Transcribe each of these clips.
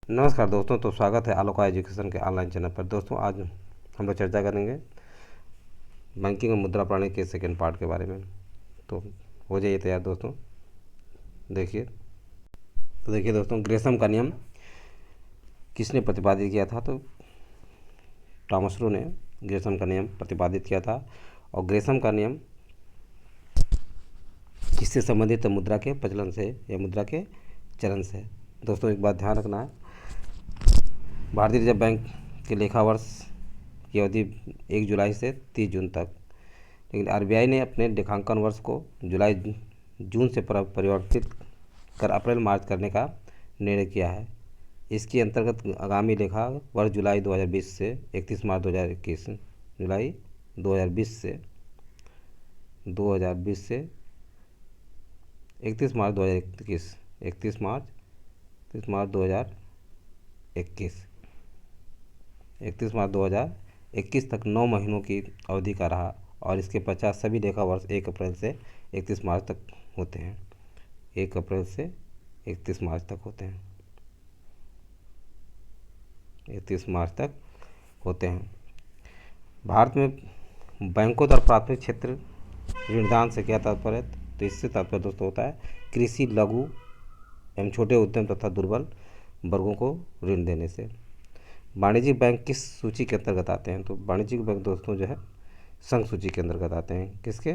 नमस्कार दोस्तों, तो स्वागत है आलोका एजुकेशन के ऑनलाइन चैनल पर। दोस्तों, आज हम लोग चर्चा करेंगे बैंकिंग और मुद्रा प्रणाली के सेकेंड पार्ट के बारे में। तो हो जाइए तैयार दोस्तों। देखिए दोस्तों, ग्रेसम का नियम किसने प्रतिपादित किया था? तो टॉमस रो ने ग्रेसम का नियम प्रतिपादित किया था। और ग्रेसम का नियम किससे संबंधित है? मुद्रा के प्रचलन से या मुद्रा के चलन से। दोस्तों, एक बात ध्यान रखना है, भारतीय रिजर्व बैंक के लेखा वर्ष की अवधि 1 जुलाई से 30 जून तक, लेकिन आरबीआई ने अपने लेखांकन वर्ष को जून से परिवर्तित कर अप्रैल मार्च करने का निर्णय किया है। इसके अंतर्गत आगामी लेखा वर्ष जुलाई 2020 से 31 मार्च 2021 जुलाई 2020 से 31 मार्च 2021 31 मार्च 2021 तक 9 महीनों की अवधि का रहा। और इसके पश्चात सभी लेखा वर्ष 1 अप्रैल से 31 मार्च तक होते हैं। 1 अप्रैल से 31 मार्च तक होते हैं। 31 मार्च तक होते हैं। भारत में बैंकों द्वारा प्राथमिक क्षेत्र ऋणदान से क्या तात्पर्य है? तो इससे तात्पर्य दोस्तों होता है कृषि, लघु एवं छोटे उद्यम तथा दुर्बल वर्गों को ऋण देने से। वाणिज्यिक बैंक किस सूची के अंतर्गत आते हैं? तो वाणिज्यिक बैंक दोस्तों जो है संघ सूची के अंतर्गत आते हैं। किसके?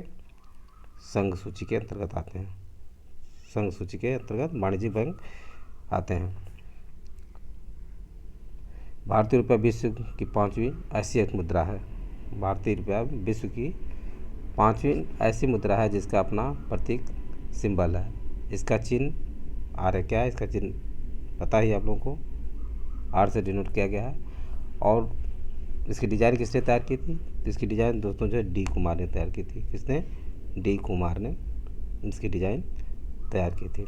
संघ सूची के अंतर्गत आते हैं। संघ सूची के अंतर्गत वाणिज्यिक बैंक आते हैं। भारतीय रुपया विश्व की 5वीं ऐसी एक मुद्रा है। भारतीय रुपया विश्व की 5वीं ऐसी मुद्रा है जिसका अपना प्रतीक सिंबल है। इसका चिन्ह आर है। क्या है इसका चिन्ह? पता ही आप लोगों को, आर से डिनोट किया गया है। और इसकी डिज़ाइन किसने तैयार की थी? इसकी डिज़ाइन दोस्तों जो है डी कुमार ने तैयार की थी। किसने? डी कुमार ने इसकी डिज़ाइन तैयार की थी।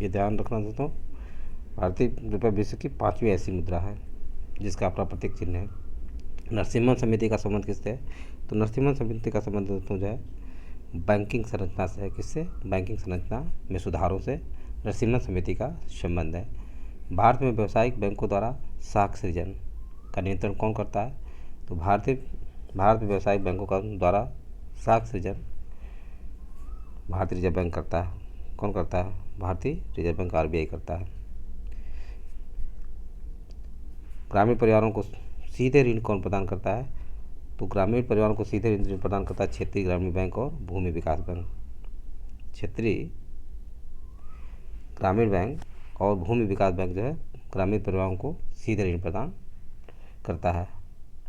ये ध्यान रखना दोस्तों, भारतीय रुपया विश्व की 5वीं ऐसी मुद्रा है जिसका अपना प्रतीक चिन्ह है। नरसिम्हन समिति का संबंध किससे है? तो नरसिम्हन समिति का संबंध दोस्तों जो है बैंकिंग संरचना से है। किससे? बैंकिंग संरचना में सुधारों से नरसिम्हन समिति का संबंध है। भारत में व्यावसायिक बैंकों द्वारा साख सृजन का नियंत्रण कौन करता है? तो भारत में व्यावसायिक बैंकों का द्वारा साख सृजन भारतीय रिजर्व बैंक करता है। कौन करता है? भारतीय रिजर्व बैंक, आरबीआई करता है। ग्रामीण परिवारों को सीधे ऋण कौन प्रदान करता है? तो ग्रामीण परिवारों को सीधे ऋण प्रदान करता है क्षेत्रीय ग्रामीण बैंक और भूमि विकास बैंक। क्षेत्रीय ग्रामीण बैंक और भूमि विकास बैंक जो है ग्रामीण परिवारों को सीधे ऋण प्रदान करता है।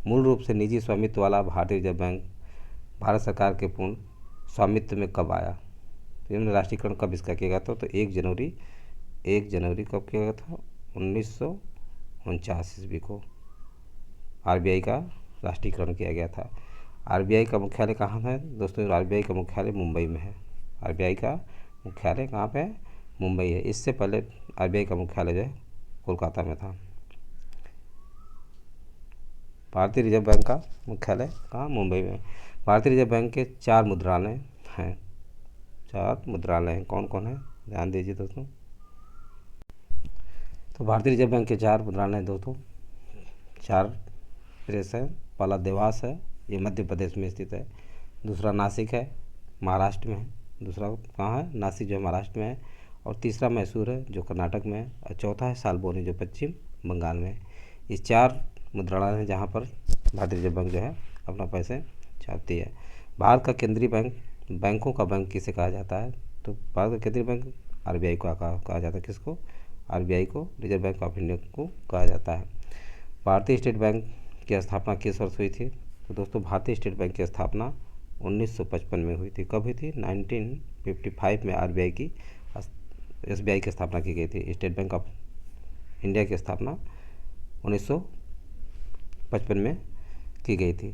मूल रूप से निजी स्वामित्व वाला भारतीय रिजर्व बैंक भारत सरकार के पूर्ण स्वामित्व में कब आया? तो इन्होंने राष्ट्रीयकरण कब इसका किया गया था? तो 1 जनवरी कब किया गया था? 1949 ईस्वी को आरबीआई का राष्ट्रीयकरण किया गया था। आरबीआई का मुख्यालय कहाँ है दोस्तों? आरबीआई का मुख्यालय मुंबई में है। आरबीआई का मुख्यालय कहाँ पे है? मुंबई है। इससे पहले आरबीआई का मुख्यालय जो है कोलकाता में था। भारतीय रिजर्व बैंक का मुख्यालय कहाँ? मुंबई में। भारतीय रिजर्व बैंक के 4 मुद्रालय हैं। 4 मुद्रालय हैं। कौन कौन है? ध्यान दीजिए दोस्तों। तो भारतीय रिजर्व बैंक के 4 मुद्रालय हैं दोस्तों। 4 प्रेस है। पहला देवास है, ये मध्य प्रदेश में स्थित है। दूसरा नासिक है, महाराष्ट्र में है। दूसरा कहाँ है? नासिक जो महाराष्ट्र में है। और तीसरा मैसूर है जो कर्नाटक में है। और चौथा है सालबोनी जो पश्चिम बंगाल में है। ये 4 मुद्रालय हैं जहाँ पर भारतीय रिजर्व बैंक जो है अपना पैसे छापती है। भारत का केंद्रीय बैंक, बैंकों का बैंक किसे कहा जाता है? तो भारत का केंद्रीय बैंक आरबीआई को कहा जाता है। किसको? आरबीआई को, रिजर्व बैंक ऑफ इंडिया को कहा जाता है। भारतीय स्टेट बैंक की स्थापना किस वर्ष हुई थी? तो दोस्तों भारतीय स्टेट बैंक की स्थापना 1955 में हुई थी। कब हुई थी? 1955 में एसबीआई की स्थापना की गई थी। स्टेट बैंक ऑफ इंडिया की स्थापना 1955 में की गई थी।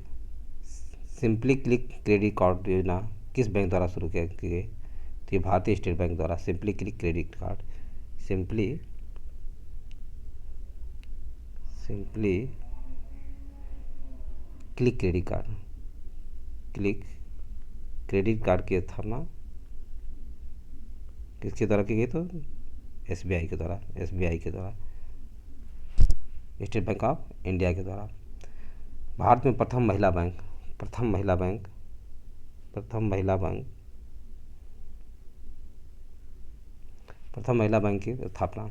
सिंपली क्लिक क्रेडिट कार्ड योजना किस बैंक द्वारा शुरू की गई? तो ये भारतीय स्टेट बैंक द्वारा simply click credit card, simply click credit card की स्थापना किसके द्वारा की गई? तो एसबीआई के द्वारा स्टेट बैंक ऑफ इंडिया के द्वारा। भारत में प्रथम महिला बैंक प्रथम महिला बैंक प्रथम महिला बैंक प्रथम महिला बैंक की स्थापना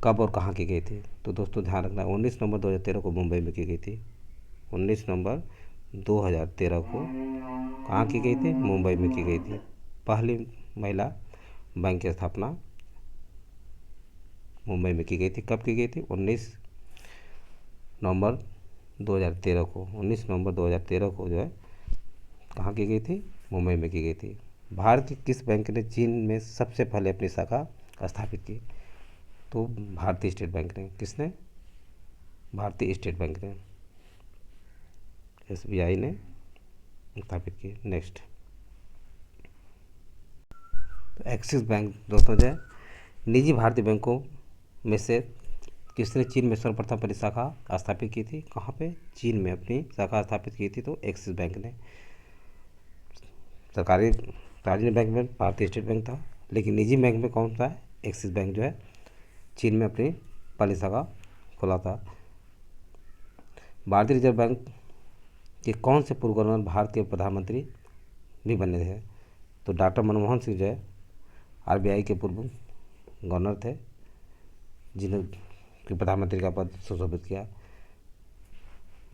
कब और कहाँ की गई थी? तो दोस्तों ध्यान रखना, 19 नवंबर 2013 को मुंबई में की गई थी। 19 नवंबर 2013 को कहाँ की गई थी? मुंबई में की गई थी। पहली महिला बैंक की स्थापना मुंबई में की गई थी। कब की गई थी? 19 नवंबर 2013 को। 19 नवंबर 2013 को जो है कहाँ की गई थी? मुंबई में की गई थी। भारत के किस बैंक ने चीन में सबसे पहले अपनी शाखा स्थापित की? तो भारतीय स्टेट बैंक ने। किसने? भारतीय स्टेट बैंक ने, SBI ने स्थापित की। नेक्स्ट, तो एक्सिस बैंक दोस्तों जो है निजी भारतीय बैंकों में से किसने चीन में सर्वप्रथम अपनी शाखा स्थापित की थी? कहाँ पे? चीन में अपनी शाखा स्थापित की थी, तो एक्सिस बैंक ने। सरकारी सार्वजनिक बैंक में भारतीय स्टेट बैंक था, लेकिन निजी बैंक में कौन सा है? एक्सिस बैंक जो है चीन में अपनी पहली शाखा खोला था। भारतीय रिजर्व बैंक के कौन से पूर्व गवर्नर भारत के प्रधानमंत्री भी बने थे? तो डॉक्टर मनमोहन सिंह जो है RBI के पूर्व गवर्नर थे, जिन्होंने प्रधानमंत्री का पद सुशोभित किया।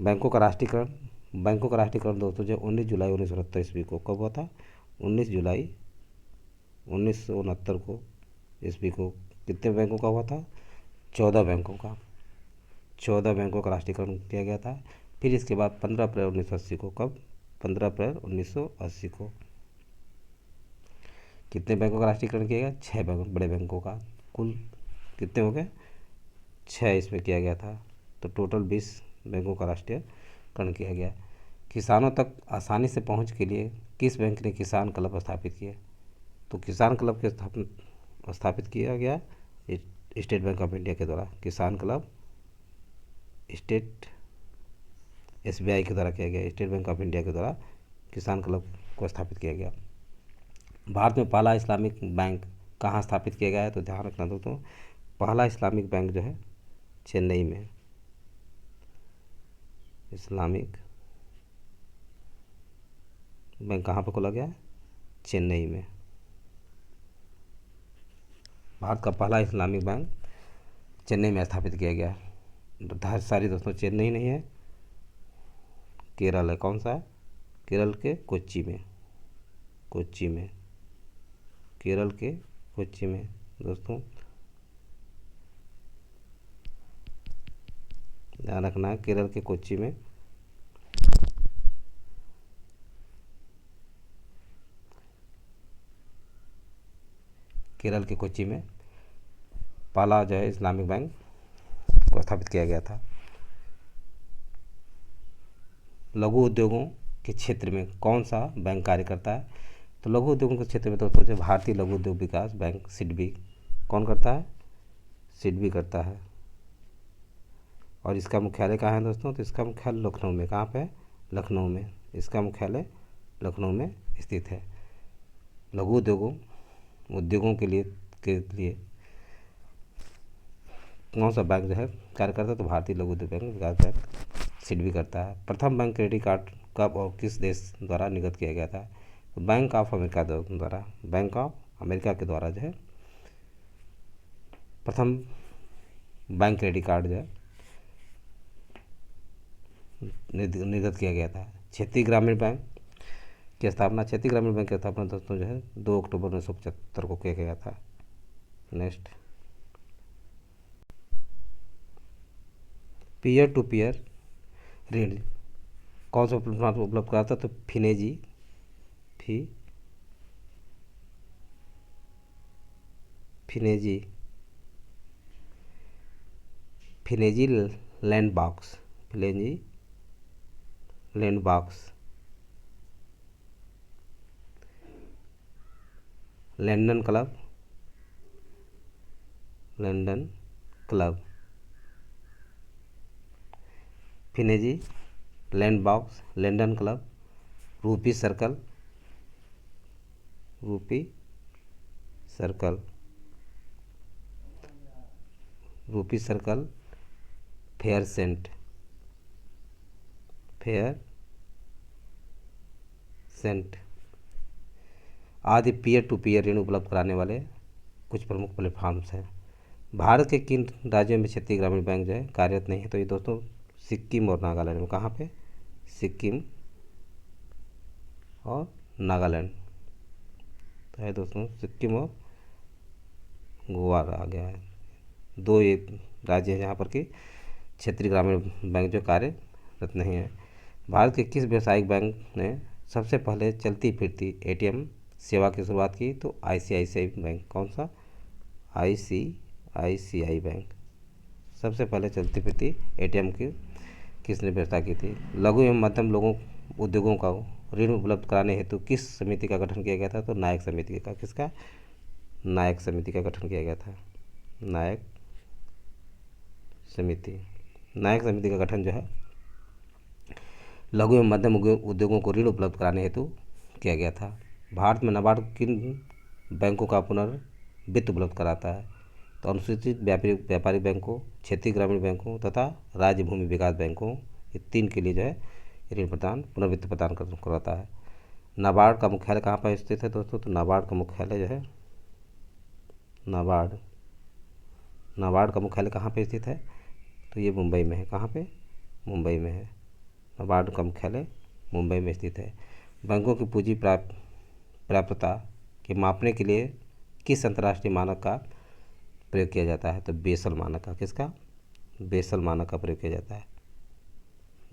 बैंकों का राष्ट्रीयकरण दोस्तों जो 19 जुलाई 1969 ईस्वी को कब हुआ था? 19 जुलाई 1969 को ईस्वी को कितने बैंकों का हुआ था? 14 बैंकों का। 14 बैंकों का राष्ट्रीयकरण किया गया था। फिर इसके बाद 15 अप्रैल 1980 को, कब? 15 अप्रैल 1980 को कितने बैंकों का राष्ट्रीयकरण किया गया? 6 बड़े बैंकों का। कुल कितने हो गए? 6 इसमें किया गया था, तो टोटल 20 बैंकों का राष्ट्रीयकरण किया गया। किसानों तक आसानी से पहुंच के लिए किस बैंक ने किसान क्लब स्थापित किए? तो किसान क्लब के स्थापित किया गया स्टेट बैंक ऑफ इंडिया के द्वारा। किसान क्लब SBI के द्वारा किया गया। स्टेट बैंक ऑफ इंडिया के द्वारा किसान क्लब को स्थापित किया गया। भारत में पहला इस्लामिक बैंक कहाँ स्थापित किया गया है? तो ध्यान रखना दोस्तों, पहला इस्लामिक बैंक जो है चेन्नई में। इस्लामिक बैंक कहाँ पर खोला गया? चेन्नई में। भारत का पहला इस्लामिक बैंक चेन्नई में स्थापित किया गया। सारी दोस्तों चेन्नई नहीं है, केरल है। कौन सा है? केरल के कोच्चि में। केरल के कोच्चि में दोस्तों ध्यान रखना है, केरल के कोच्चि में। केरल के कोच्चि में पहला जो है इस्लामिक बैंक को स्थापित किया गया था। लघु उद्योगों के क्षेत्र में कौन सा बैंक कार्य करता है? तो लघु उद्योगों के क्षेत्र में दोस्तों जो भारतीय लघु उद्योग विकास बैंक SIDBI कौन करता है? SIDBI करता है। और इसका मुख्यालय कहाँ है दोस्तों? तो इसका मुख्यालय लखनऊ में। कहाँ पे है? लखनऊ में। इसका मुख्यालय लखनऊ में स्थित है। लघु उद्योगों के लिए कौन सा बैंक जो है कार्य करता है? तो भारतीय लघु उद्योग विकास बैंक SIDBI करता है। प्रथम बैंक क्रेडिट कार्ड कब और किस देश द्वारा निर्गत किया गया था? तो बैंक ऑफ अमेरिका द्वारा। बैंक ऑफ अमेरिका के द्वारा जो है प्रथम बैंक क्रेडिट कार्ड जो है निर्गत किया गया था। क्षेत्रीय ग्रामीण बैंक की स्थापना दोस्तों जो है 2 अक्टूबर 1975 को किया गया था। नेक्स्ट, पीयर टू पीयर ऋण कौन सा उपलब्ध कराता? तो Finzy Lendbox LenDenClub Finzy Lendbox LenDenClub, RupeeCircle Faircent, Faircent आदि पीयर टू पीयर ऋण उपलब्ध कराने वाले कुछ प्रमुख प्लेटफॉर्म्स हैं। भारत के किन राज्यों में क्षेत्रीय ग्रामीण बैंक जो है कार्यरत नहीं है? तो ये दोस्तों सिक्किम और नागालैंड में। कहाँ पे? सिक्किम और नागालैंड। तो है दोस्तों सिक्किम और गोवा आ गया है, दो ये राज्य हैं जहाँ पर कि क्षेत्रीय ग्रामीण बैंक जो कार्यरत नहीं है। भारत के किस व्यावसायिक बैंक ने सबसे पहले चलती फिरती एटीएम सेवा की शुरुआत की? तो आईसीआईसीआई बैंक। कौन सा? ICICI bank. सबसे पहले चलती फिरती एटीएम की किसने व्यवस्था की थी? लघु एवं मध्यम लोगों उद्योगों का ऋण उपलब्ध कराने हेतु किस समिति का गठन किया गया था? तो नायक समिति का। किसका? नायक समिति का गठन किया गया था। नायक समिति। नायक समिति का गठन जो है लघु एवं मध्यम उद्योगों को ऋण उपलब्ध कराने हेतु किया गया था। भारत में नाबार्ड किन बैंकों का पुनर्वित्त उपलब्ध कराता है? तो अनुसूचित व्यापारिक बैंकों, क्षेत्रीय ग्रामीण बैंकों तथा राज्य भूमि विकास बैंकों, ये तीन के लिए जो है ऋण प्रदान पुनर्वित्त प्रदान करवाता है। नाबार्ड का मुख्यालय कहाँ पर स्थित है दोस्तों? तो नाबार्ड का मुख्यालय जो है नाबार्ड का मुख्यालय कहाँ पे स्थित है? तो ये मुंबई में है। कहाँ पे? मुंबई में है। नाबार्ड का मुख्यालय मुंबई में स्थित है। बैंकों की पूंजी प्राप्यता के मापने के लिए किस अंतर्राष्ट्रीय मानक का प्रयोग किया जाता है? तो बेसल मानक का। किसका? बेसल मानक का प्रयोग किया जाता है।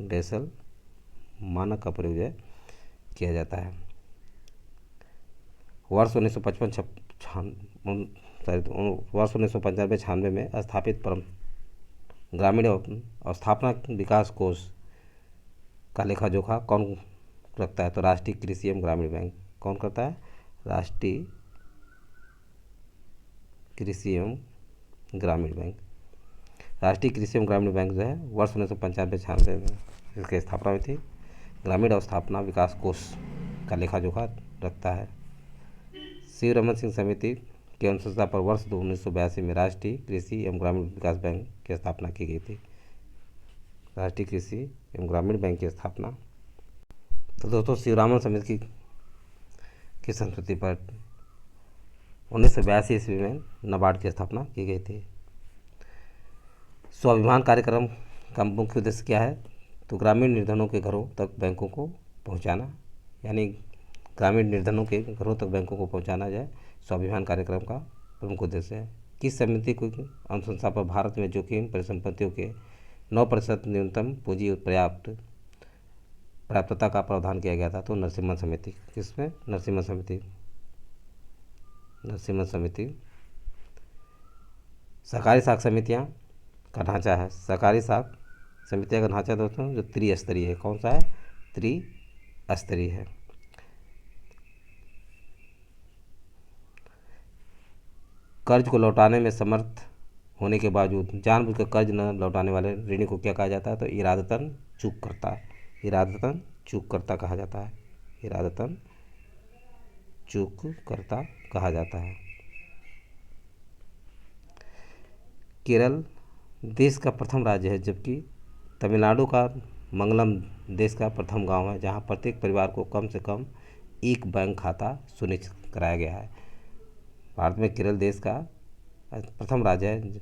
बेसल मानक का प्रयोग है किया जाता है। वर्ष 1995-96 में स्थापित ग्रामीण अवस्थापना विकास कोष का लेखा जोखा कौन रखता है? तो राष्ट्रीय कृषि एवं ग्रामीण बैंक। कौन करता है? राष्ट्रीय कृषि एवं ग्रामीण बैंक। राष्ट्रीय कृषि एवं ग्रामीण बैंक जो है वर्ष 1995-96 में इसकी स्थापना हुई थी। ग्रामीण अवस्थापना विकास कोष का लेखा जोखा रखता है। सी रमन सिंह समिति की अनुशंसा पर वर्ष 1982 में राष्ट्रीय कृषि एवं ग्रामीण विकास बैंक की स्थापना की गई थी। राष्ट्रीय कृषि एवं ग्रामीण बैंक की स्थापना। तो दोस्तों शिवरामन समिति की संस्कृति पर 1982 ईस्वी में नाबार्ड की स्थापना की गई थी। स्वाभिमान कार्यक्रम का मुख्य उद्देश्य क्या है? तो ग्रामीण निर्धनों के घरों तक बैंकों को पहुंचाना, यानी ग्रामीण निर्धनों के घरों तक बैंकों को पहुंचाना जाए स्वाभिमान कार्यक्रम का प्रमुख उद्देश्य है। किस समिति की अनुशंसा पर भारत में जोखिम परिसंपत्तियों के 9% न्यूनतम पूंजी प्राप्तता का प्रावधान किया गया था? तो नरसिम्हा समिति। किसमें? नरसिम्हा समिति। नरसिम्हा समिति। सहकारी साख समितियाँ का ढांचा है। सहकारी साख समितियाँ का ढांचा दोस्तों जो त्रिस्तरीय है। कौन सा है? त्रिस्तरीय है। कर्ज को लौटाने में समर्थ होने के बावजूद जानबूझकर कर्ज न लौटाने वाले ऋणी को क्या कहा जाता है? तो इरादतन चूक करता है। इरादतन चूक करता कहा जाता है। इरादतन चूक करता कहा जाता है। केरल देश का प्रथम राज्य है, जबकि तमिलनाडु का मंगलम देश का प्रथम गांव है जहां प्रत्येक परिवार को कम से कम एक बैंक खाता सुनिश्चित कराया गया है। भारत में केरल देश का प्रथम राज्य है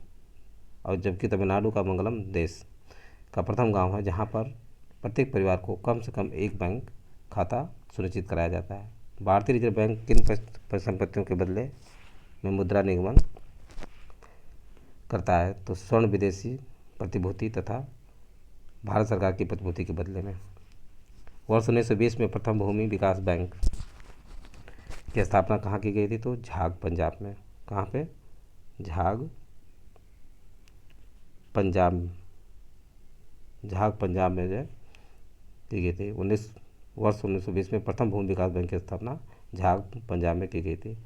और जबकि तमिलनाडु का मंगलम देश का प्रथम गांव है जहां पर प्रत्येक परिवार को कम से कम एक बैंक खाता सुनिश्चित कराया जाता है। भारतीय रिजर्व बैंक किन परिसंपत्तियों के बदले में मुद्रा निगमन करता है? तो स्वर्ण, विदेशी प्रतिभूति तथा भारत सरकार की प्रतिभूति के बदले में। वर्ष 1920 में प्रथम भूमि विकास बैंक की स्थापना कहाँ की गई थी? तो झाग, पंजाब में। कहाँ पे? झाग, पंजाब। झाग, पंजाब में जो है की गई थी। वर्ष 1920 में प्रथम भूमि विकास बैंक की स्थापना झाग, पंजाब में की गई थी।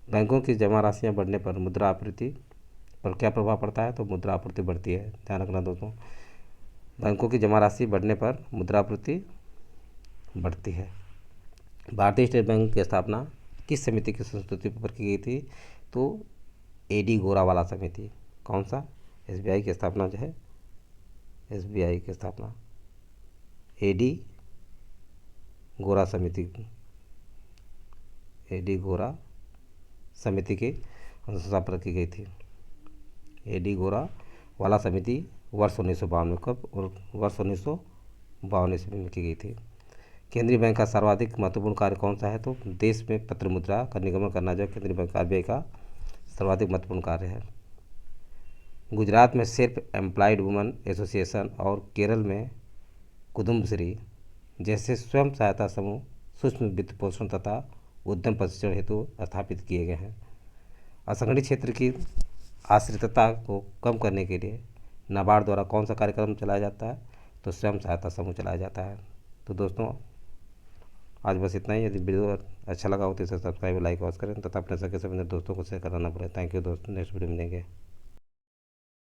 बैंकों की जमा राशियाँ बढ़ने पर मुद्रा आपूर्ति पर क्या प्रभाव पड़ता है? तो मुद्रा आपूर्ति बढ़ती है। ध्यान रखना दोस्तों, बैंकों की जमा राशि बढ़ने पर मुद्रा आपूर्ति बढ़ती है। भारतीय स्टेट बैंक की स्थापना किस समिति की संस्तुति पर की गई थी? तो एडी गोरावाला समिति। कौन सा? एसबीआई की स्थापना जो है SBI की स्थापना AD गोरा समिति की स्थापना की गई थी। AD गोरा वाला समिति वर्ष 1952 में कब और वर्ष 1952 ईस्वी में की गई थी। केंद्रीय बैंक का सर्वाधिक महत्वपूर्ण कार्य कौन सा है? तो देश में पत्र मुद्रा का निगमन करना जो केंद्रीय बैंक RBI का सर्वाधिक महत्वपूर्ण कार्य है। गुजरात में सेल्फ एम्प्लॉयड वुमेन एसोसिएशन और केरल में कुदुम्बश्री जैसे स्वयं सहायता समूह सूक्ष्म वित्त पोषण तथा उद्यम प्रशिक्षण हेतु स्थापित किए गए हैं। असंगठित क्षेत्र की आश्रितता को कम करने के लिए नाबार्ड द्वारा कौन सा कार्यक्रम चलाया जाता है? तो स्वयं सहायता समूह चलाया जाता है। तो दोस्तों आज बस इतना ही। यदि वीडियो अच्छा लगा हो तो इसे सब्सक्राइब लाइक और करें तथा अपने सगे संबंधी दोस्तों को शेयर करना ना भूलें। थैंक यू दोस्तों, नेक्स्ट वीडियो मिलेंगे।